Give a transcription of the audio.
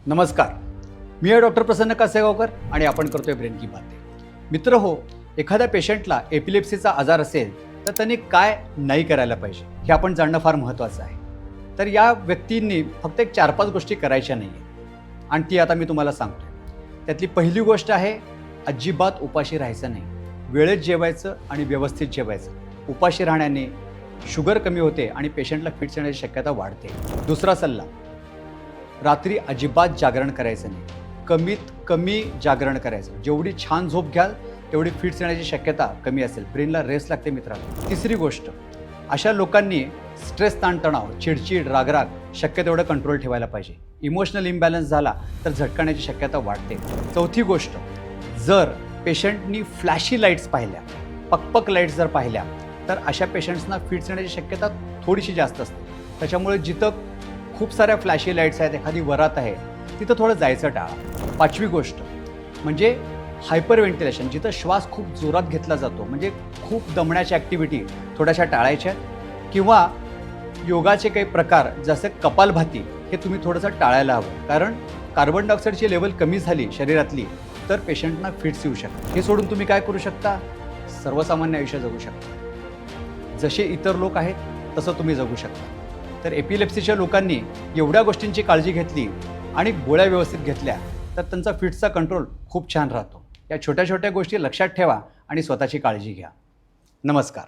नमस्कार, मी आहे डॉक्टर प्रसन्न कासेगावकर आणि आपण करतोय ब्रेन की बातें. मित्र हो, एखाद्या पेशंटला एपिलेप्सीचा आजार असेल तर त्यांनी काय नाही करायला पाहिजे हे आपण जाणणं फार महत्त्वाचं आहे. तर या व्यक्तींनी फक्त एक 4-5 गोष्टी करायच्या नाही आहेत आणि ती आता मी तुम्हाला सांगतोय. त्यातली पहिली गोष्ट आहे, अजिबात उपाशी राहायचं नाही. वेळेत जेवायचं आणि व्यवस्थित जेवायचं. उपाशी राहण्याने शुगर कमी होते आणि पेशंटला फिट्स येण्याची शक्यता वाढते. दुसरा सल्ला, रात्री अजिबात जागरण करायचं नाही. कमीत कमी जागरण करायचं. जेवढी छान झोप घ्याल तेवढी फिट्स येण्याची शक्यता कमी असेल. ब्रेनला रेस्ट लागते मित्रांनो. तिसरी गोष्ट, अशा लोकांनी स्ट्रेस, ताणतणाव, चिडचिड, रागराग शक्य तेवढं कंट्रोल ठेवायला पाहिजे. इमोशनल इम्बॅलन्स झाला तर झटकण्याची शक्यता वाढते. चौथी गोष्ट, जर पेशंटनी फ्लॅशी लाईट्स पाहिल्या, पकपक लाईट्स जर पाहिल्या तर अशा पेशंट्सना फिट्स येण्याची शक्यता थोडीशी जास्त असते. त्याच्यामुळे जिथं खूप साऱ्या फ्लॅशी लाईट्स आहेत, एखादी वरात आहे, तिथं थोडं जायचं टाळा. पाचवी गोष्ट म्हणजे हायपर व्हेंटिलेशन, जिथं श्वास खूप जोरात घेतला जातो, म्हणजे खूप दमण्याच्या ॲक्टिव्हिटी थोड्याशा टाळायच्या. किंवा योगाचे काही प्रकार जसे कपालभाती हे तुम्ही थोडंसं टाळायला हवं. कारण कार्बन डायऑक्साईडची लेवल कमी झाली शरीरातली तर पेशंटना फिट्स येऊ शकतात. हे सोडून तुम्ही काय करू शकता? सर्वसामान्य आयुष्य जगू शकता. जसे इतर लोक आहेत तसं तुम्ही जगू शकता. तर एपिलेप्सीच्या लोकांनी एवढ्या गोष्टींची काळजी घेतली आणि गोळ्या व्यवस्थित घेतल्या तर त्यांचा फिट्सचा कंट्रोल खूप छान राहतो. या छोट्या छोट्या गोष्टी लक्षात ठेवा आणि स्वतःची काळजी घ्या. नमस्कार.